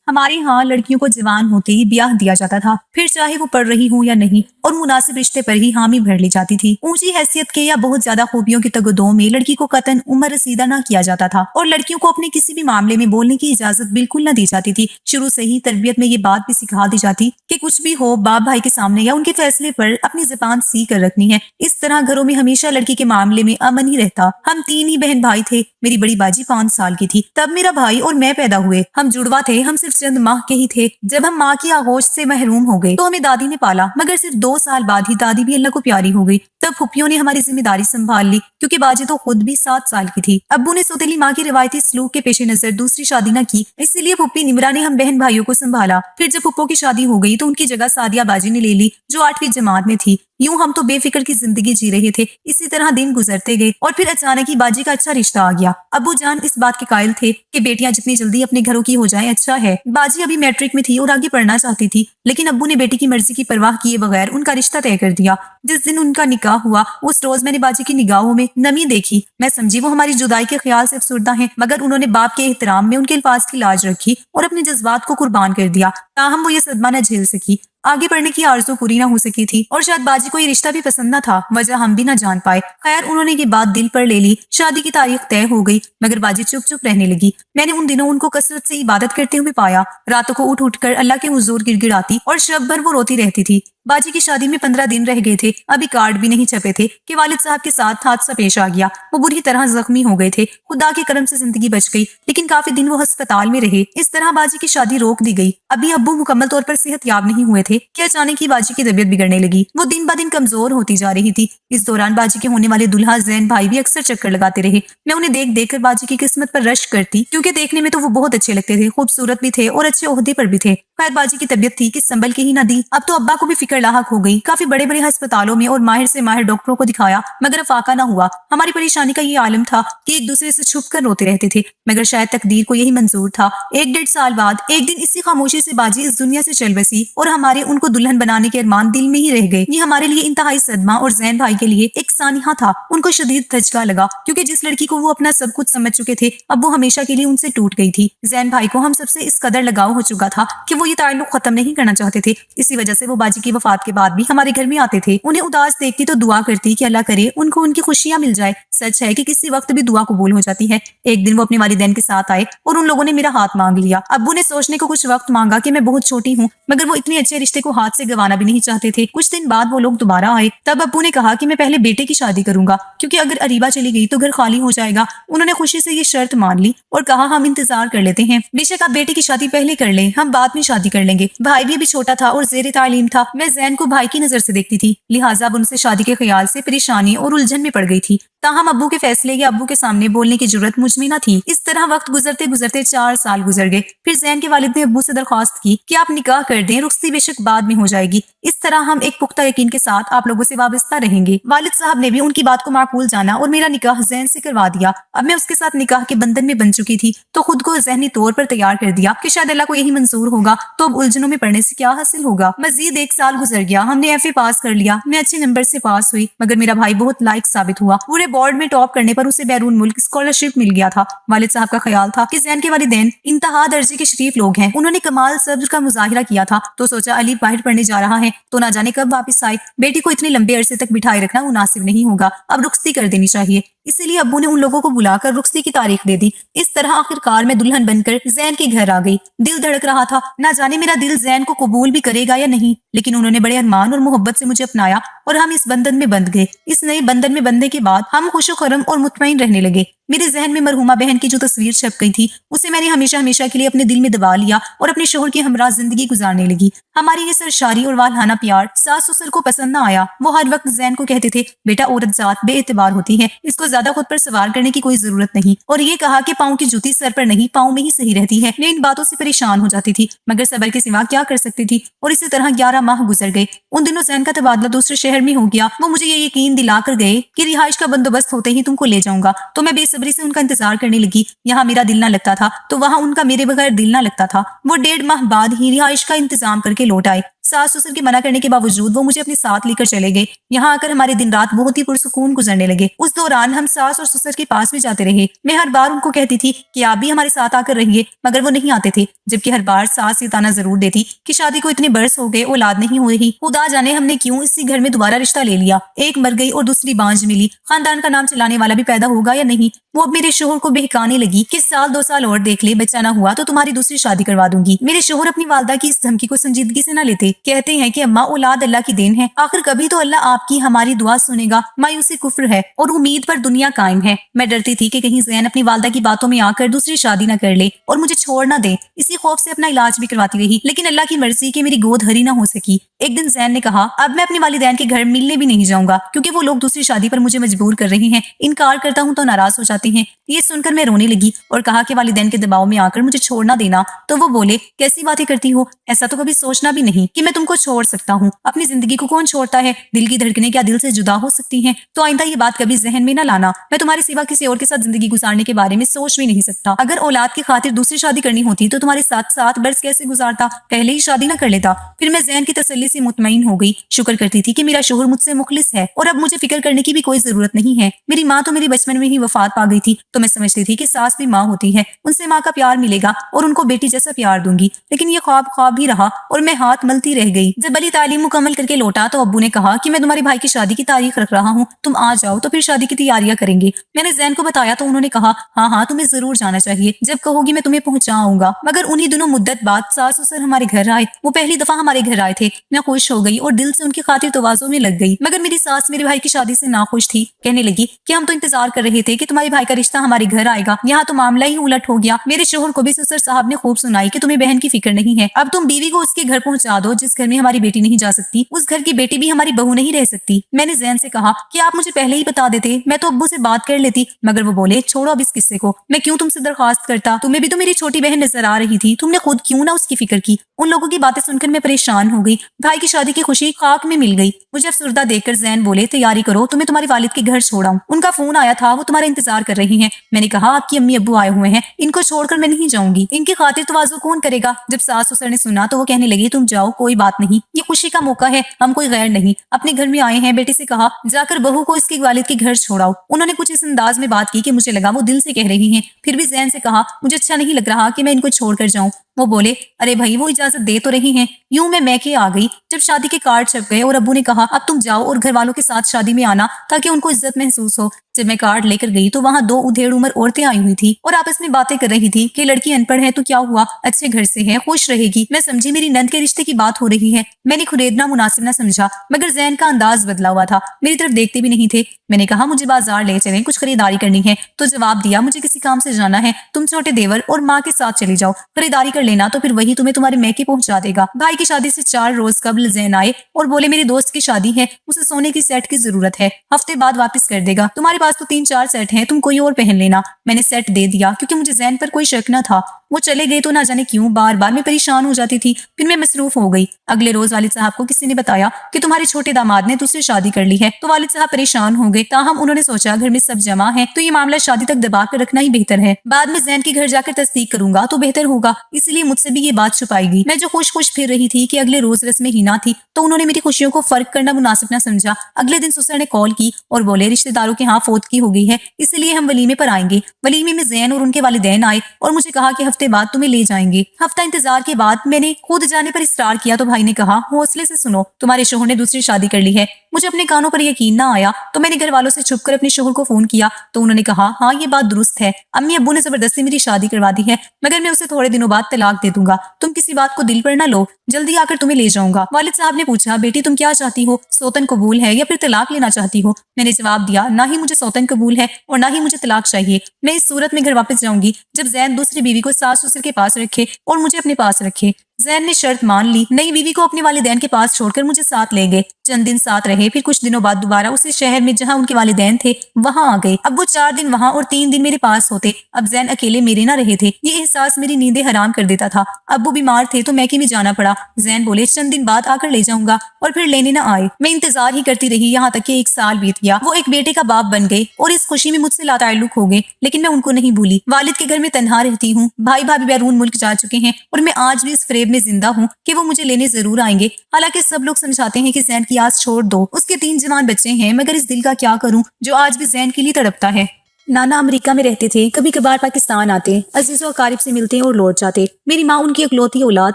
ہمارے یہاں لڑکیوں کو جوان ہوتے ہی بیاہ دیا جاتا تھا، پھر چاہے وہ پڑھ رہی ہوں یا نہیں، اور مناسب رشتے پر ہی حامی بھر لی جاتی تھی۔ اونچی حیثیت کے یا بہت زیادہ خوبیوں کی تگدو میں لڑکی کو قطعاً عمر رسیدہ نہ کیا جاتا تھا، اور لڑکیوں کو اپنے کسی بھی معاملے میں بولنے کی اجازت بالکل نہ دی جاتی تھی۔ شروع سے ہی تربیت میں یہ بات بھی سکھا دی جاتی کہ کچھ بھی ہو باپ بھائی کے سامنے یا ان کے فیصلے پر اپنی زبان سی کر رکھنی ہے۔ اس طرح گھروں میں ہمیشہ لڑکی کے معاملے میں امن ہی رہتا۔ ہم 3 ہی بہن بھائی تھے۔ میری بڑی باجی 5 سال کی تھی تب میرا بھائی اور میں پیدا ہوئے۔ ہم جڑوا تھے، ہم صرف چند ماہ کے ہی تھے۔ جب ہم ماں کی آغوش سے محروم ہو گئے تو ہمیں دادی نے پالا، مگر صرف 2 سال بعد ہی دادی بھی اللہ کو پیاری ہو گئی۔ تب پھپھیوں نے ہماری ذمہ داری سنبھال لی، کیونکہ باجی تو خود بھی 7 سال کی تھی۔ ابو نے سوتیلی ماں کی روایتی سلوک کے پیش نظر دوسری شادی نہ کی، اسی لیے پھپھی نمرا نے ہم بہن بھائیوں کو سنبھالا۔ پھر جب پھپھو کی شادی ہو گئی تو ان کی جگہ سعدیہ باجی نے لے لی، جو 8ویں جماعت میں تھی۔ یوں ہم تو بے فکر کی زندگی جی رہے تھے۔ اسی طرح دن گزرتے گئے اور پھر اچانک ہی باجی کا اچھا رشتہ آ گیا۔ ابو جان اس بات کے قائل تھے کہ بیٹیاں جتنی جلدی اپنے گھروں کی ہو جائیں اچھا ہے۔ باجی ابھی میٹرک میں تھی اور آگے پڑھنا چاہتی تھی، لیکن ابو نے بیٹی کی مرضی کی پرواہ کیے بغیر ان کا رشتہ طے کر دیا۔ جس دن ان کا نکاح ہوا اس روز میں نے باجی کی نگاہوں میں نمی دیکھی۔ میں سمجھی وہ ہماری جدائی کے خیال سے افسردہ ہیں، مگر انہوں نے باپ کے احترام میں ان کے الفاظ کی لاج رکھی اور اپنے جذبات کو قربان کر دیا، تاہم وہ یہ صدمہ نہ جھیل سکی۔ آگے بڑھنے کی آرزو پوری نہ ہو سکی تھی، اور شاید باجی کو یہ رشتہ بھی پسند نہ تھا، وجہ ہم بھی نہ جان پائے۔ خیر انہوں نے یہ بات دل پر لے لی، شادی کی تاریخ طے ہو گئی، مگر باجی چپ چپ رہنے لگی۔ میں نے ان دنوں ان کو کثرت سے عبادت کرتے ہوئے پایا۔ راتوں کو اٹھ اٹھ کر اللہ کے حضور گڑ گڑاتی اور شب بھر وہ روتی رہتی تھی۔ باجی کی شادی میں 15 دن رہ گئے تھے، ابھی کارڈ بھی نہیں چھپے تھے کہ والد صاحب کے ساتھ حادثہ پیش آ گیا۔ وہ بری طرح زخمی ہو گئے تھے۔ خدا کے کرم سے زندگی بچ گئی، لیکن کافی دن وہ ہسپتال میں رہے۔ اس طرح باجی کی شادی روک دی گئی۔ ابھی ابو مکمل طور پر صحت یاب نہیں ہوئے تھے کہ اچانک ہی باجی کی طبیعت بگڑنے لگی۔ وہ دن بہ دن کمزور ہوتی جا رہی تھی۔ اس دوران باجی کے ہونے والے دلہا زین بھائی بھی اکثر چکر لگاتے رہے۔ میں انہیں دیکھ دیکھ کر باجی کی قسمت پر رشک کرتی، کیونکہ دیکھنے میں تو وہ بہت اچھے لگتے تھے، خوبصورت بھی تھے اور اچھے عہدے پر بھی تھے۔ خیر باجی کی طبیعت تھی کہ سنبھل کے ہی نہ دی۔ اب تو ابا کو بھی فکر لاحق ہو گئی۔ کافی بڑے بڑے ہسپتالوں میں اور ماہر سے ماہر ڈاکٹروں کو دکھایا، مگر افاقہ نہ ہوا۔ ہماری پریشانی کا یہ عالم تھا کہ ایک دوسرے سے چھپ کر روتے رہتے تھے، مگر شاید تقدیر کو یہی منظور تھا۔ 1 ڈیڑھ سال بعد ایک دن اسی خاموشی سے باجی اس دنیا سے چل بسی، اور ہمارے ان کو دلہن بنانے کے ارمان دل میں ہی رہ گئے۔ یہ ہمارے لیے انتہائی صدمہ اور زین بھائی کے لیے ایک سانحہ تھا۔ ان کو شدید دھچکا لگا، کیونکہ جس لڑکی کو وہ اپنا سب کچھ سمجھ چکے تھے اب وہ ہمیشہ کے لیے ان سے ٹوٹ گئی تھی۔ زین بھائی کو ہم سب سے اس قدر لگاؤ ہو چکا تھا کہ وہ یہ تعلق ختم نہیں کرنا چاہتے تھے۔ اسی وجہ سے وہ باجی کی وفات کے بعد بھی ہمارے گھر میں آتے تھے۔ انہیں اداس دیکھتی تو دعا کرتی کہ اللہ کرے ان کو ان کی خوشیاں مل جائے۔ سچ ہے کہ کسی وقت بھی دعا قبول ہو جاتی ہے۔ ایک دن وہ اپنے والدین کے ساتھ آئے اور ان لوگوں نے میرا ہاتھ مانگ لیا۔ ابو نے سوچنے کو کچھ وقت مانگا کہ میں بہت چھوٹی ہوں، مگر وہ اتنے اچھے رشتے کو ہاتھ سے گنوانا بھی نہیں چاہتے تھے۔ کچھ دن بعد وہ لوگ دوبارہ آئے۔ تب ابو نے کہا کہ میں پہلے بیٹے کی شادی کروں گا، کیونکہ اگر اریبہ چلی گئی تو گھر خالی ہو جائے گا۔ انہوں نے خوشی سے یہ شرط مان لی اور کہا ہم انتظار کر لیتے ہیں، بے شک آپ بیٹے کی شادی پہلے کر لیں، ہم بعد میں شادی کر لیں گے۔ بھائی بھی ابھی چھوٹا تھا اور زیر تعلیم تھا۔ میں زین کو بھائی کی نظر سے دیکھتی تھی، لہٰذا اب ان سے شادی کے خیال سے پریشانی اور الجھن میں پڑ گئی تھی۔ تاہم ابو کے فیصلے یا ابو کے سامنے بولنے کی جرت مجھ میں نہ تھی۔ اس طرح وقت گزرتے گزرتے 4 سال گزر گئے۔ پھر زین کے والد نے ابو سے درخواست کی کہ آپ نکاح کر دیں، رخصتی بے شک بعد میں ہو جائے گی، اس طرح ہم ایک پختہ یقین کے ساتھ آپ لوگوں سے وابستہ رہیں گے۔ والد صاحب نے بھی ان کی بات کو معقول جانا اور میرا نکاح زین سے کروا دیا۔ اب میں اس کے ساتھ نکاح کے بندھن میں بن چکی تھی، تو خود کو ذہنی طور پر تیار کر دیا کہ شاید اللہ کو یہی منظور ہوگا، تو اب الجھنوں میں پڑنے سے کیا حاصل ہوگا۔ مزید 1 سال گزر گیا، ہم نے FA پاس کر لیا، میں اچھے نمبر سے پاس ہوئی، مگر میرا بھائی بہت لائق ثابت ہوا۔ پورے بورڈ میں ٹاپ کرنے پر اسے بیرون ملک اسکالرشپ مل گیا تھا۔ والد صاحب کا خیال تھا کہ زین کے والدین انتہا درجے کے شریف لوگ ہیں، انہوں نے کمال صبر کا مظاہرہ کیا تھا، تو سوچا علی باہر پڑھنے جا رہا ہے تو نہ جانے کب واپس آئے، بیٹی کو اتنے لمبے عرصے تک بٹھائے رکھنا مناسب نہیں ہوگا، اب رخصتی کر دینی چاہیے۔ اسی لیے ابو نے ان لوگوں کو بلا کر رخصتی کی تاریخ دے دی۔ اس طرح آخرکار میں دلہن بن کر زین کے گھر آ گئی۔ دل دھڑک رہا تھا، نہ جانے میرا دل زین کو قبول بھی کرے گا یا نہیں، لیکن انہوں نے بڑے ارمان اور محبت سے مجھے اپنایا اور ہم اس بندھن میں بندھ گئے۔ اس نئے بندھن میں بندھنے کے بعد ہم خوش و خرم اور مطمئن رہنے لگے۔ میرے ذہن میں مرحومہ بہن کی جو تصویر چھپ گئی تھی اسے میں نے ہمیشہ ہمیشہ کے لیے اپنے دل میں دبا لیا اور اپنے شوہر کے ہمراہ زندگی گزارنے لگی۔ ہماری یہ سرشاری اور والہانہ پیار ساس سسر کو پسند نہ آیا۔ وہ ہر وقت زین کو کہتے تھے بیٹا عورت ذات بے اعتبار ہوتی ہے، اس کو زیادہ خود پر سوار کرنے کی کوئی ضرورت نہیں، اور یہ کہا کہ پاؤں کی جوتی سر پر نہیں پاؤں میں ہی صحیح رہتی ہے۔ میں ان باتوں سے پریشان ہو جاتی تھی، مگر صبر کے سوا کیا کر سکتی تھی، اور اسی طرح 11 ماہ گزر گئے۔ ان دنوں زین کا تبادلہ دوسرے شہر میں ہو گیا۔ وہ مجھے یہ یقین دلا کر گئے کہ رہائش کا بندوبست ہوتے ہی تم کو لے جاؤں گا، تو میں بے صبری سے ان کا انتظار کرنے لگی۔ یہاں میرا دل نہ لگتا تھا تو وہاں ان کا میرے بغیر دل نہ لگتا تھا۔ وہ 1.5 ماہ بعد ہی رہائش کا انتظام کر کے لوٹ آئے۔ सास ससुर के मना करने के बावजूद वो मुझे अपने साथ लेकर चले गए। यहाँ आकर हमारे दिन रात बहुत ही पुरसुकून गुजरने लगे। उस दौरान हम सास और ससुर के पास भी जाते रहे। मैं हर बार उनको कहती थी कि आप भी हमारे साथ आकर रहिए, मगर वो नहीं आते थे। जबकि हर बार सास ये ताना जरूर देती कि शादी को इतने बरस हो गए, औलाद नहीं हो रही। खुदा जाने हमने क्यों इसी घर में दोबारा रिश्ता ले लिया। एक मर गई और दूसरी बांझ मिली। खानदान का नाम चलाने वाला भी पैदा होगा या नहीं। वो अब मेरे शोहर को बहकाने लगी कि साल 2 साल और देख ले, बच्चा ना हुआ तो तुम्हारी दूसरी शादी करवा दूंगी। मेरे शोहर अपनी वालदा की इस धमकी को संजीदगी से न लेते। कहते हैं कि अम्मा, औलाद अल्लाह की देन है, आखिर कभी तो अल्लाह आपकी हमारी दुआ सुनेगा। मायूसी कुफ्र है और उम्मीद पर दुनिया कायम है। मैं डरती थी कि कहीं ज़ैन अपनी वालदा की बातों में आकर दूसरी शादी न कर ले और मुझे छोड़ न दे। इसी खौफ से अपना इलाज भी करवाती रही, लेकिन अल्लाह की मर्जी कि मेरी गोद हरी न हो सकी। एक दिन ज़ैन ने कहा, अब मैं अपने वालिदैन के घर मिलने भी नहीं जाऊंगा, क्योंकि वो लोग दूसरी शादी पर मुझे मजबूर कर रहे हैं। इनकार करता हूँ तो नाराज हो जाते हैं। ये सुनकर मैं रोने लगी और कहा कि वालिदैन के दबाव में आकर मुझे छोड़ ना देना। तो वो बोले, कैसी बातें करती हो, ऐसा तो कभी सोचना भी नहीं कि मैं तुमको छोड़ सकता हूँ। अपनी जिंदगी को कौन छोड़ता है? दिल की धड़कनें क्या दिल से जुदा हो सकती हैं? तो आइंदा ये बात कभी जहन में न लाना। मैं तुम्हारे सिवा किसी और के साथ जिंदगी गुजारने के बारे में सोच भी नहीं सकता। अगर औलाद की खातिर दूसरी शादी करनी होती तो तुम्हारे साथ साथ बरस कैसे गुजारता, पहले ही शादी न कर लेता। फिर मैं ज़ैन की तसल्ली से मुतमईन हो गई। शुक्र करती थी कि मेरा शोहर मुझसे मुखलिस है और अब मुझे फिक्र करने की भी कोई जरूरत नहीं है। मेरी माँ तो मेरे बचपन में ही वफात पा गई थी, तो मैं समझती थी कि सास भी माँ होती है, उनसे माँ का प्यार मिलेगा और उनको बेटी जैसा प्यार दूंगी। लेकिन ये ख्वाब ख्वाब ही रहा और मैं हाथ मलती रह गई। जब अली तालीम मुकम्मल करके लौटा तो अब्बू ने कहा कि मैं तुम्हारे भाई की शादी की तारीख रख रहा हूँ, तुम आ जाओ तो फिर शादी की तैयारियां करेंगे। मैंने ज़ैन को बताया तो उन्होंने कहा, हाँ हाँ, तुम्हें जरूर जाना चाहिए, जब कहोगी मैं तुम्हें पहुंचा आऊंगा। मगर उन्हीं दिनों मुद्दत बाद सास ससुर हमारे घर आए। वो पहली दफा हमारे घर आए थे। मैं खुश हो गई और दिल से उनकी खातिर तवाज़ो में लग गई। मगर मेरी सास मेरे भाई की शादी से नाखुश थी। कहने लगी कि हम तो इंतजार कर रहे थे कि तुम्हारे भाई का रिश्ता हमारे घर आएगा, यहाँ तो मामला ही उलट हो गया। मेरे शोहर को भी ससुर साहब ने खूब सुनाई कि तुम्हें बहन की फिक्र नहीं है। अब तुम बीवी को उसके घर पहुंचा दो जिस घर में हमारी बेटी नहीं जा सकती। उस घर की बेटी भी हमारी बहू नहीं रह सकती। मैंने ज़ैन से कहा कि आप मुझे पहले ही बता देते, मैं तो अब्बू से बात कर लेती। मगर वो बोले, छोड़ो अब इस किस्से को, मैं क्यों तुमसे दरख्वास्त करता। तुम्हें भी तो मेरी छोटी बहन नजर आ रही थी, तुमने खुद क्यों ना उसकी फिक्र की। उन लोगों की बातें सुनकर मैं परेशान हो गई। भाई की शादी की खुशी खाक में मिल गई। मुझे अफसरदा देखकर ज़ैन बोले, तैयारी करो, तुम्हें तुम्हारे वालिद के घर छोड़ाऊं। उनका फोन आया था, वो तुम्हारा इंतजार कर रही हैं। मैंने कहा, आपकी अम्मी अब्बू आए हुए हैं, इनको छोड़कर मैं नहीं जाऊंगी। इनकी खातिर तवाज़ो कौन करेगा। जब सास ससुर ने सुना तो वो कहने लगी, तुम जाओ, कोई बात नहीं, ये खुशी का मौका है, हम कोई गैर नहीं, अपने घर में आए हैं। बेटे से कहा, जाकर बहू को इसके वालिद के घर छोड़ाओ। उन्होंने कुछ इस अंदाज में बात की कि मुझे लगा वो दिल से कह रही हैं। फिर भी ज़ैन से कहा, मुझे अच्छा नहीं लग रहा कि मैं इनको छोड़कर जाऊं। वो बोले, अरे भाई, वो इजाजत दे तो रही हैं। यूं मैं मैके आ गई। जब शादी के कार्ड छप गए और अब्बू ने कहा, अब तुम जाओ और घर वालों के साथ शादी में आना ताकि उनको इज्जत महसूस हो। जब मैं कार्ड लेकर गई तो वहाँ 2 उधेड़ उम्र औरतें आई हुई थी और आपस में बातें कर रही थी कि लड़की अनपढ़ है तो क्या हुआ, अच्छे घर से है, खुश रहेगी। मैं समझी मेरी नंद के रिश्ते की बात हो रही है। मैंने खुरेदना मुनासिब न समझा, मगर ज़ैन का अंदाज बदला हुआ था, मेरी तरफ देखते भी नहीं थे। मैंने कहा, मुझे बाजार ले चलें, कुछ खरीदारी करनी है। तो जवाब दिया, मुझे किसी काम से जाना है, तुम छोटे देवर और माँ के साथ चली जाओ, खरीदारी कर लेना, तो फिर वही तुम्हें तुम्हारे मैके पहुंचा देगा। भाई की शादी से 4 रोज कबल ज़ैन आए और बोले, मेरी दोस्त की शादी है, उसे सोने की सेट की जरूरत है, हफ्ते बाद वापस कर देगा। तुम्हारे पास तो 3-4 सेट हैं, तुम कोई और पहन लेना। मैंने सेट दे दिया क्योंकि मुझे ज़ैन पर कोई शक न था। वो चले गए तो ना जाने क्यों बार बार मैं परेशान हो जाती थी। फिर मैं मसरूफ हो गई। अगले रोज वालिद साहब को किसी ने बताया कि तुम्हारे छोटे दामाद ने दूसरी शादी कर ली है। तो वालिद साहब परेशान हो गए। ताहम उन्होंने सोचा घर में सब जमा है तो ये मामला शादी तक दबा कर रखना ही बेहतर है। बाद में ज़ैन के घर जाकर तस्दीक करूंगा तो बेहतर होगा, इसलिए मुझसे भी ये बात छुपाएगी। मैं जो खुश खुश फिर रही थी कि अगले रोज रस्म हिना थी तो उन्होंने मेरी खुशियों को फर्क करना मुनासिब न समझा। अगले दिन ससुर ने कॉल की और बोले, रिश्तेदारों के यहाँ फौत की हो गई है, इसलिए हम वलीमे पर आएंगे। वलीमे में ज़ैन और उनके वालिदैन आए और मुझे कहा कि हफ्ते बाद तुम्हें ले जाएंगे। हफ्ता इंतजार के बाद मैंने खुद जाने पर इसरार किया तो भाई ने कहा, हौसले से सुनो, तुम्हारे शोहर ने दूसरी शादी कर ली है। मुझे अपने कानों पर यकीन ना आया तो मैंने घर वालों से छुपकर अपने शोहर को फोन किया तो उन्होंने कहा, हाँ ये बात दुरुस्त है, अम्मी अब्बू ने जबरदस्ती मेरी शादी करवा दी है, मगर मैं उसे थोड़े दिनों बाद तलाक दे दूंगा। तुम किसी बात को दिल पर न लो, जल्दी आकर तुम्हें ले जाऊंगा। वालिद साहब ने पूछा, बेटी तुम क्या चाहती हो, सौतन कबूल है या फिर तलाक लेना चाहती हो? मैंने जवाब दिया, ना ही मुझे सौतन कबूल है और ना ही मुझे तलाक चाहिए। मैं इस सूरत में घर वापस जाऊंगी जब ज़ैन दूसरी बीवी को सास ससुर के पास रखे और मुझे अपने पास रखे। ज़ैन ने शर्त मान ली। नई बीवी को अपने वालिदैन के पास छोड़कर मुझे साथ ले गए। चंद दिन साथ रहे, फिर कुछ दिनों बाद दोबारा उसी शहर में जहाँ उनके वालिदैन थे वहाँ आ गए। अब वो 4 दिन वहाँ और 3 दिन मेरे पास होते। अब ज़ैन अकेले मेरे ना रहे थे। ये एहसास मेरी नींदें हराम कर देता था। अब्बू बीमार थे तो मैके में जाना पड़ा। ज़ैन बोले, चंद दिन बाद आकर ले जाऊंगा और फिर लेने ना आए। मैं इंतजार ही करती रही, यहाँ तक कि 1 साल बीत गया। वो एक बेटे का बाप बन गए और इस खुशी में मुझसे लाताल्लुक हो गए, लेकिन मैं उनको नहीं भूली। वालिद के घर में तन्हा रहती हूँ। भाई भाभी बैरून मुल्क जा चुके हैं और मैं आज भी इस फ्रेब जेब में जिंदा हूँ कि वो मुझे लेने जरूर आएंगे। हालांकि सब लोग समझाते हैं कि जैन की आस छोड़ दो, उसके 3 जवान बच्चे हैं, मगर इस दिल का क्या करूँ जो आज भी जैन के लिए तड़पता है। नाना अमेरिका में रहते थे, कभी कभार पाकिस्तान आते, अजीज और अकारिब से मिलते और लौट जाते। मेरी माँ उनकी इकलौती औलाद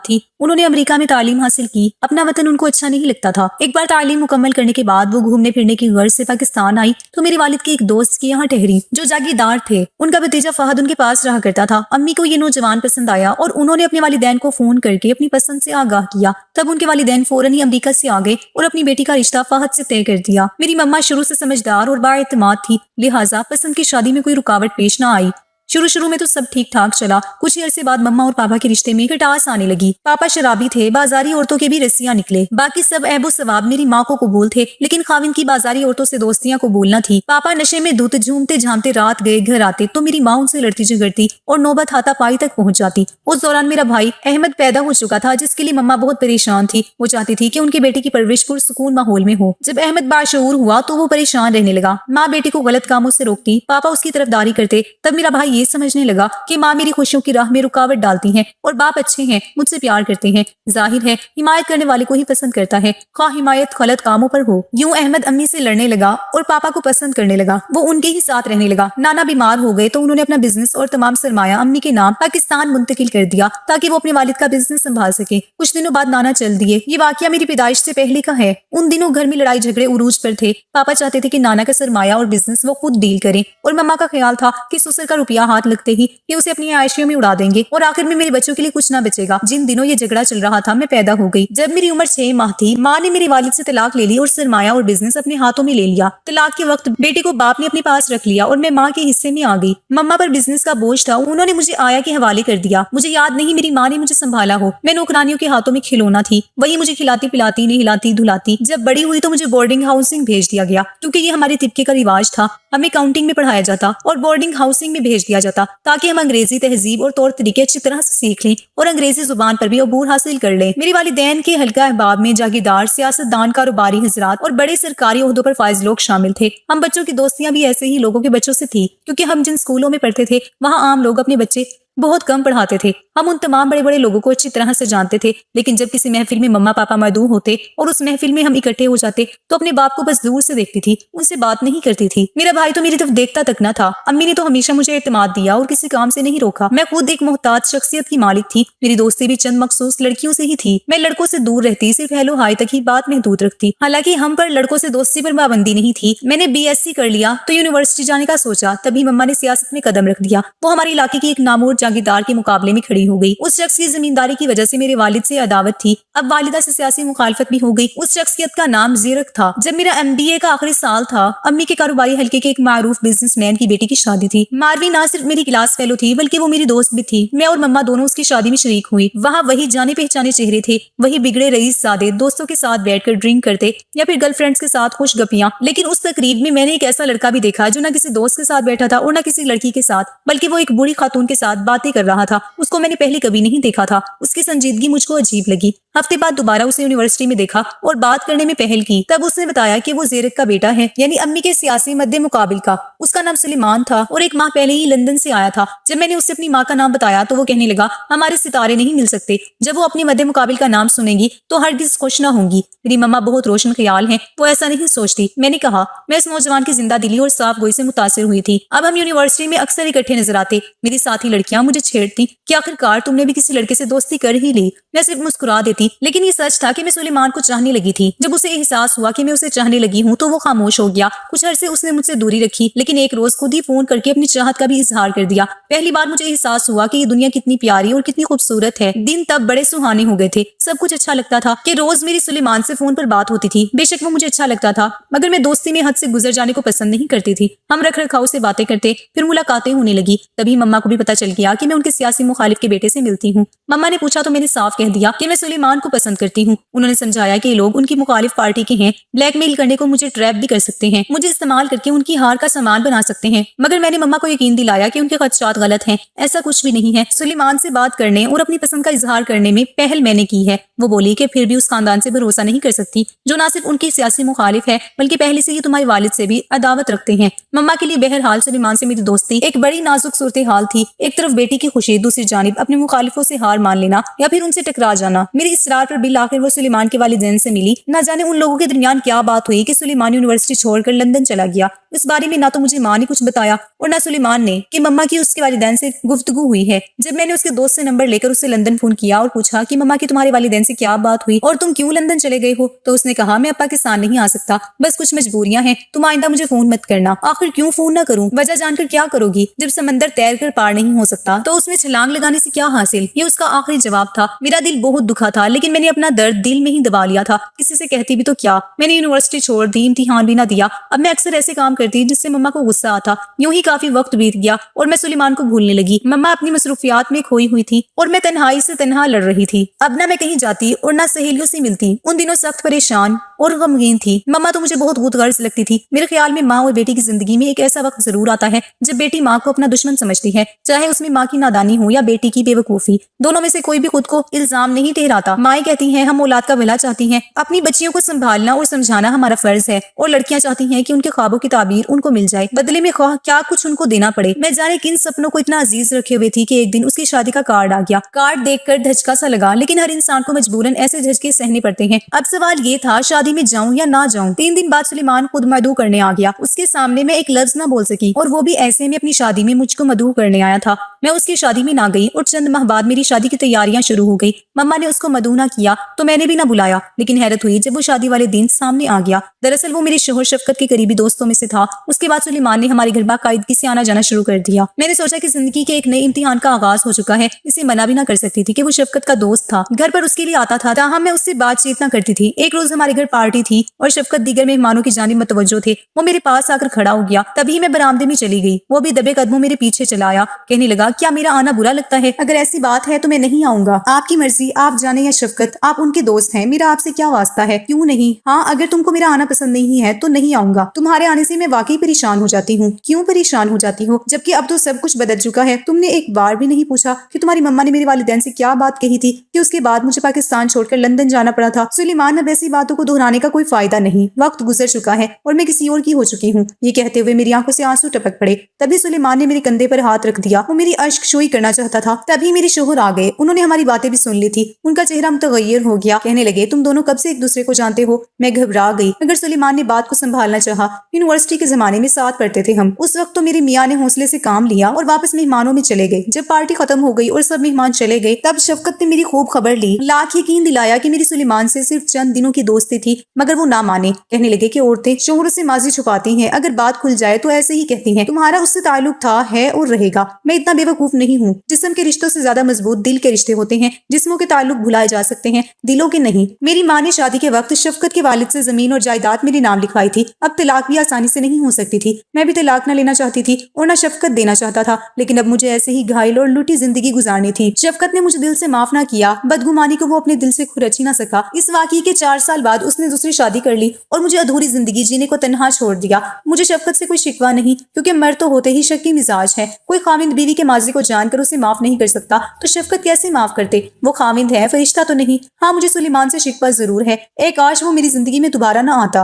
थी। उन्होंने अमेरिका में तालीम हासिल की। अपना वतन उनको अच्छा नहीं लगता था। एक बार तालीम मुकम्मल करने के बाद वो घूमने फिरने की गर्ज से पाकिस्तान आई तो मेरे वालिद के एक दोस्त के यहाँ ठहरी जो जागीरदार थे। उनका भतीजा फहद उनके पास रहा करता था। अम्मी को ये नौजवान पसंद आया और उन्होंने अपने वालिदैन को फोन करके अपनी पसंद से आगाह किया। तब उनके वालिदैन फौरन ही अमेरिका से आ गए और अपनी बेटी का रिश्ता फहद से तय कर दिया। मेरी मम्मा शुरू से समझदार और बाएतमाद थी, लिहाजा पसंद की शादी में कोई रुकावट पेश न आई। शुरू में तो सब ठीक ठाक चला। कुछ ही अरसे बाद मम्मा और पापा के रिश्ते में खटास आने लगी। पापा शराबी थे, बाजारी औरतों के भी रस्सियां निकले। बाकी सब ऐबो सवाब मेरी माँ को कबूल थे, लेकिन खाविन की बाजारी औरतों से दोस्तियां कबूल न थी। पापा नशे में धुत झूमते झामते रात गए घर आते तो मेरी माँ उनसे लड़ती झगड़ती और नौबत हाथापाई तक पहुंच जाती। उस दौरान मेरा भाई अहमद पैदा हो चुका था, जिसके लिए मम्मा बहुत परेशान थी। वो चाहती थी कि उनके बेटे की परवरिश पुरसुकून माहौल में हो। जब अहमद बाशऊर हुआ तो वो परेशान रहने लगा। माँ बेटे को गलत कामों से रोकती, पापा उसकी तरफदारी करते। तब मेरा भाई ये समझने लगा कि माँ मेरी खुशियों की राह में रुकावट डालती हैं और बाप अच्छे हैं, मुझसे प्यार करते हैं। जाहिर है हिमायत करने वाले को ही पसंद करता है, खा हिमायत गलत कामों पर हो। यूं अहमद अम्मी से लड़ने लगा और पापा को पसंद करने लगा। वो उनके ही साथ रहने लगा। नाना बीमार हो गए तो उन्होंने अपना बिजनेस और तमाम सरमाया अम्मी के नाम पाकिस्तान मुंतकिल कर दिया ताकि वो अपने वालिद का बिजनेस संभाल सके। कुछ दिनों बाद नाना चल दिए। ये वाकया मेरी पैदाइश से पहले का है। उन दिनों घर में लड़ाई झगड़े उरूज पर थे। पापा चाहते थे कि नाना का सरमाया और बिजनेस वो खुद डील करें और मम्मा का ख्याल था कि ससुर का रुपया हाथ लगते ही ये उसे अपनी आयशियों में उड़ा देंगे और आखिर में मेरे बच्चों के लिए कुछ ना बचेगा। जिन दिनों ये झगड़ा चल रहा था मैं पैदा हो गई। जब मेरी उम्र 6 माह थी, माँ ने मेरे वालिद से तलाक ले ली और सरमाया और बिजनेस अपने हाथों में ले लिया। तलाक के वक्त बेटे को बाप ने अपने पास रख लिया और मैं माँ के हिस्से में आ गई। मम्मा पर बिजनेस का बोझ था, उन्होंने मुझे आया के हवाले कर दिया। मुझे याद नहीं मेरी माँ ने मुझे संभाला हो। मैं नौकरानियों के हाथों में खिलौना थी, वही मुझे खिलाती पिलाती नहलाती धुलाती। जब बड़ी हुई तो मुझे बोर्डिंग हाउसिंग भेज दिया गया, क्योंकि ये हमारे तिबके का रिवाज था। हमें काउंटिंग में पढ़ाया जाता और बोर्डिंग हाउसिंग में भेज दिया जाता ताकि हम अंग्रेजी तहजीब और तौर तरीके अच्छी तरह से सीख लें और अंग्रेजी जुबान पर भी अबूर हासिल कर लें। मेरे वालिदैन के हल्का अहबाब में जागीरदार, सियासतदान, कारोबारी हजरात और बड़े सरकारी ओहदों पर फाइज लोग शामिल थे। हम बच्चों की दोस्तियां भी ऐसे ही लोगों के बच्चों से थी, क्योंकि हम जिन स्कूलों में पढ़ते थे वहाँ आम लोग अपने बच्चे बहुत कम पढ़ाते थे। हम उन तमाम बड़े बड़े लोगों को अच्छी तरह से जानते थे, लेकिन जब किसी महफिल में मम्मा पापा मौजूद होते और उस महफिल में हम इकट्ठे हो जाते तो अपने बाप को बस दूर से देखती थी, उनसे बात नहीं करती थी। मेरा भाई तो मेरी तरफ देखता तक न था। अम्मी ने तो हमेशा मुझे एतमाद दिया और किसी काम से नहीं रोका। मैं खुद एक मोहताज शख्सियत की मालिक थी। मेरी दोस्ती भी चंद मखसूस लड़कियों से ही थी। मैं लड़कों से दूर रहती, सिर्फ हेलो हाय तक ही बात महदूद रखती। हालांकि हम पर लड़कों से दोस्ती पर पाबंदी नहीं थी। मैंने BSc कर लिया तो यूनिवर्सिटी जाने का सोचा, तभी मम्मा ने सियासत में कदम रख दिया। वो हमारे इलाके की एक नामूर जागीरदार के मुकाबले में खड़ी हो गई। उस शख्स की जमींदारी की वजह से मेरे वालिद से अदावत थी। अब वालिदा से सियासी मुखालफत भी हो गई। उस शख्सियत का नाम ज़ीरक था। जब मेरा MBA का आखिरी साल था, अम्मी के कारोबारी हल्के के एक मारूफ बिजनेसमैन की बेटी की शादी थी। मारवी ना सिर्फ मेरी क्लास फेलो थी बल्कि वो मेरी दोस्त भी थी। मैं और मम्मा दोनों उसकी शादी में शरीक हुई। वहाँ वही जाने पहचाने चेहरे थे, वही बिगड़े रईस सादे दोस्तों के साथ बैठकर ड्रिंक करते या फिर गर्लफ्रेंड्स के साथ खुश गपियां। लेकिन उस तकरीब में मैंने एक ऐसा लड़का भी देखा जो न किसी दोस्त के साथ बैठा था और न किसी लड़की के साथ, बल्कि वो एक बूढ़ी खातून के साथ बातें कर रहा था। उसको मैंने पहले कभी नहीं देखा था। उसकी संजीदगी मुझको अजीब लगी। हफ्ते बाद दोबारा उसे यूनिवर्सिटी में देखा और बात करने में पहल की। तब उसने बताया कि वो ज़ीरक का बेटा है, यानी अम्मी के सियासी मद्दे मुकाबिल का। उसका नाम सुलेमान था और 1 माह पहले ही लंदन से आया था। जब मैंने उससे अपनी माँ का नाम बताया तो वो कहने लगा, हमारे सितारे नहीं मिल सकते। जब वो अपने मद्दे मुकाबिल का नाम सुनेंगी तो हरगिज़ खुश न होंगी। मेरी मम्मा बहुत रोशन ख्याल है, वो ऐसा नहीं सोचती। मैंने कहा, मैं इस नौजवान की जिंदा दिली और साफ गोई से मुतासिर हुई थी। अब हम यूनिवर्सिटी में अक्सर इकट्ठे नजर आते। मेरी साथी लड़कियां मुझे छेड़ती कि आखिरकार तुमने भी किसी लड़के से दोस्ती कर ही ली। मैं सिर्फ मुस्कुरा देती, लेकिन ये सच था कि मैं सुलेमान को चाहने लगी थी। जब उसे एहसास हुआ कि मैं उसे चाहने लगी हूँ तो वो खामोश हो गया। कुछ अरसे उसने मुझसे दूरी रखी, लेकिन एक रोज खुद ही फोन करके अपनी चाहत का भी इजहार कर दिया। पहली बार मुझे एहसास हुआ कि ये दुनिया कितनी प्यारी और कितनी खूबसूरत है। दिन तब बड़े सुहाने हो गए थे। सब कुछ अच्छा लगता था कि रोज मेरी सुलेमान से फोन पर बात होती थी। बेशक वो मुझे अच्छा लगता था, मगर मैं दोस्ती में हद से गुजर जाने को पसंद नहीं करती थी। हम रख रखाव से बातें करते, फिर मुलाकातें होने लगी। तभी मम्मा को भी पता चल गया कि मैं उनके सियासी मुखालिफ के बेटे से मिलती हूँ। मम्मा ने पूछा तो मैंने साफ कह दिया कि मैं सुलेमान को पसंद करती हूँ। उन्होंने समझाया कि ये लोग उनकी मुखालिफ पार्टी के हैं, ब्लैकमेल करने को मुझे ट्रैप भी कर सकते हैं, मुझे इस्तेमाल करके उनकी हार का सामान बना सकते हैं। मगर मैंने मम्मा को यकीन दिलाया कि उनके खदशात गलत हैं, ऐसा कुछ भी नहीं है। सुलेमान से बात करने और अपनी पसंद का इजहार करने में पहल मैंने की है। वो बोली कि फिर भी उस खानदान से भरोसा नहीं कर सकती जो ना सिर्फ उनकी सियासी मुखालिफ है बल्कि पहले से ही तुम्हारे वालिद से भी अदावत रखते हैं। मम्मा के लिए बहरहाल सुलेमान से मेरी दोस्ती एक बड़ी नाजुक सूरत हाल थी। एक तरफ बेटी की खुशी, दूसरी जानिब अपने मुखालिफों से हार मान लेना या फिर उनसे टकरा जाना। मेरे इसरार पर बिल आखिर वो सुलेमान के वालिदैन से मिली। न जाने उन लोगों के दरमियान क्या बात हुई कि सुलेमान यूनिवर्सिटी छोड़कर लंदन चला गया। इस बारे में ना तो मुझे माँ ने कुछ बताया और ना सुलेमान ने कि मम्मा की उसके वालिदैन से गुफ्तगू हुई है। जब मैंने उसके दोस्त से नंबर लेकर उससे लंदन फोन किया और पूछा कि मम्मा की तुम्हारे वालिदैन से क्या बात हुई और तुम क्यों लंदन चले गए हो, तो उसने कहा मैं अप्पा के साथ नहीं आ सकता, बस कुछ मजबूरियां हैं, तुम आइंदा मुझे फोन मत करना। आखिर क्यों फोन ना करूं, वजह जानकर क्या करोगी, जब समंदर तैर कर पार नहीं हो सकता तो उसमें छलांग लगाने से क्या हासिल। ये उसका आखिरी जवाब था। मेरा दिल बहुत दुखा था, लेकिन मैंने अपना दर्द दिल में ही दबा लिया था, किसी से कहती भी तो क्या। मैंने यूनिवर्सिटी छोड़ दी, इम्तिहान भी ना दिया। अब मैं अक्सर ऐसे काम करती जिससे मम्मा को गुस्सा आता। यूं ही काफी वक्त बीत गया और मैं सुलेमान को भूलने लगी। मम्मा अपनी मसरूफियात में खोई हुई थी और मैं तन्हाई से तन्हा लड़ रही थी। अब ना मैं कहीं जाती और ना सहेलियों से मिलती। उन दिनों सख्त परेशान और गमगीन थी। मम्मा तो मुझे बहुत गुदगर्ज लगती थी। मेरे ख्याल में माँ और बेटी की जिंदगी में एक ऐसा वक्त जरूर आता है जब बेटी माँ को अपना दुश्मन समझती है, चाहे उसमें माँ की नादानी हो या बेटी की बेवकूफी। दोनों में से कोई भी खुद को इल्जाम नहीं ठहराता। माएं कहती हैं हम औलाद का भला चाहती हैं, अपनी बच्चियों को संभालना और समझाना हमारा फर्ज है, और लड़कियां चाहती हैं कि उनके ख्वाबों की ताबीर उनको मिल जाए, बदले में ख्वाह क्या कुछ उनको देना पड़े। मैं जाने किन सपनों को इतना अजीज रखे हुए थी कि एक दिन उसकी शादी का कार्ड आ गया। कार्ड देखकर धचका सा लगा, लेकिन हर इंसान को मजबूरन ऐसे झटके सहने पड़ते हैं। अब सवाल ये था शादी में जाऊं या ना जाऊं। 3 दिन बाद सुलेमान खुद मदऊ करने आ गया। उसके सामने मैं एक लफ्ज ना बोल सकी, और वो भी ऐसे में अपनी शादी में मुझको मदऊ करने आया था। मैं उसकी शादी में ना गई और चंद माह बाद मेरी शादी की तैयारियां शुरू हो गई। मम्मा ने उसको मदऊ ना किया तो मैंने भी ना बुलाया, लेकिन हैरत हुई जब वो शादी वाले दिन सामने आ गया। दरअसल वो मेरे शोहर शफकत के करीबी दोस्तों में से था। उसके बाद सुलेमान ने हमारे घर बाकायदगी से आना जाना शुरू कर दिया। मैंने सोचा कि जिंदगी के एक नए इम्तिहान का आगाज हो चुका है, इसे मना भी ना कर सकती थी कि वो शफकत का दोस्त था। घर पर उसके लिए आता था, ताहम मैं उससे बातचीत ना करती थी। एक रोज हमारे घर पार्टी थी और शफकत दीगर मेहमानों की जानिब मुतवज्जो थे। वो मेरे पास आकर खड़ा हो गया। तभी मैं बरामदे में चली गई। वो भी दबे कदमों मेरे पीछे चला आया। कहने लगा क्या मेरा आना बुरा लगता है? अगर ऐसी बात है तो मैं नहीं आऊंगा। आपकी मर्जी, आप जाने या शफकत, आप उनके दोस्त हैं, मेरा आपसे क्या वास्ता है? क्यों नहीं? हाँ, अगर तुमको मेरा आना पसंद नहीं है तो नहीं आऊंगा। तुम्हारे आने से मैं वाकई परेशान हो जाती हूँ। क्यों परेशान हो जाती हो, जबकि अब तो सब कुछ बदल चुका है। तुमने एक बार भी नहीं पूछा कि तुम्हारी मम्मा ने मेरे वालिदैन से क्या बात कही थी कि उसके बाद मुझे पाकिस्तान छोड़कर लंदन जाना पड़ा था। सुलेमान, अब ऐसी बातों को दोहराने का कोई फायदा नहीं। वक्त गुजर चुका है और मैं किसी और की हो चुकी हूँ। ये कहते हुए मेरी आंखों से आंसू टपक पड़े। तभी सुलेमान ने मेरे कंधे पर हाथ रख दिया। वो मेरी अश्कशोई करना चाहता था। तभी मेरे शोहर आ गए। उन्होंने हमारी बातें भी सुन ली थी। उनका चेहरा मुतगय्यर हो गया। कहने लगे तुम दोनों कब से एक दूसरे को जानते हो? मैं घबरा गई। अगर सुलेमान ने बात को संभालना चाहा, यूनिवर्सिटी के जमाने में साथ पढ़ते थे हम। उस वक्त तो मेरे मियाँ ने हौसले से काम लिया और वापस मेहमानों में चले गए। जब पार्टी खत्म हो गई और सब मेहमान चले गए, तब शफकत ने मेरी खूब खबर ली। लाख यकीन दिलाया कि मेरी सुलेमान से सिर्फ चंद दिनों की दोस्ती थी, मगर वो ना माने। कहने लगे कि औरतें शोहरों से माजी छुपाती हैं, अगर बात खुल जाए तो ऐसे ही कहती हैं। तुम्हारा उससे ताल्लुक था, है और रहेगा। मैं इतना बेवकूफ नहीं हूँ। जिस्म के रिश्तों से ज्यादा मजबूत दिल के रिश्ते होते हैं। जिस्मों के ताल्लुक भुलाए जा सकते हैं, दिलों के नहीं। मेरी माँ ने शादी के वक्त शफकत के वालिद से जमीन और जायदाद मेरे नाम लिखवाई थी। अब तलाक भी आसानी से नहीं हो सकती थी। मैं भी तलाक न लेना चाहती थी और न शफकत देना चाहता था, लेकिन अब मुझे ऐसे ही घायल और लुटी जिंदगी गुजारनी थी। शफकत ने मुझे दिल से माफ ना किया। बदगुमानी को वो अपने दिल से खुरच ही ना सका। इस वाकई के 4 साल बाद उसने दूसरी शादी कर ली और मुझे अधूरी जिंदगी जीने को तन्हा छोड़ दिया। मुझे शफकत से कोई शिकवा नहीं, क्योंकि मर्द तो होते ही शक्की मिजाज है। कोई खाविंद बीवी के माजी को जानकर उसे माफ नहीं कर सकता तो शफकत कैसे माफ करते? वो खाविंद है, फरिश्ता तो नहीं। हाँ, मुझे सुलेमान से शिकवा जरूर है। एक काश वो मेरी जिंदगी में दोबारा ना आता।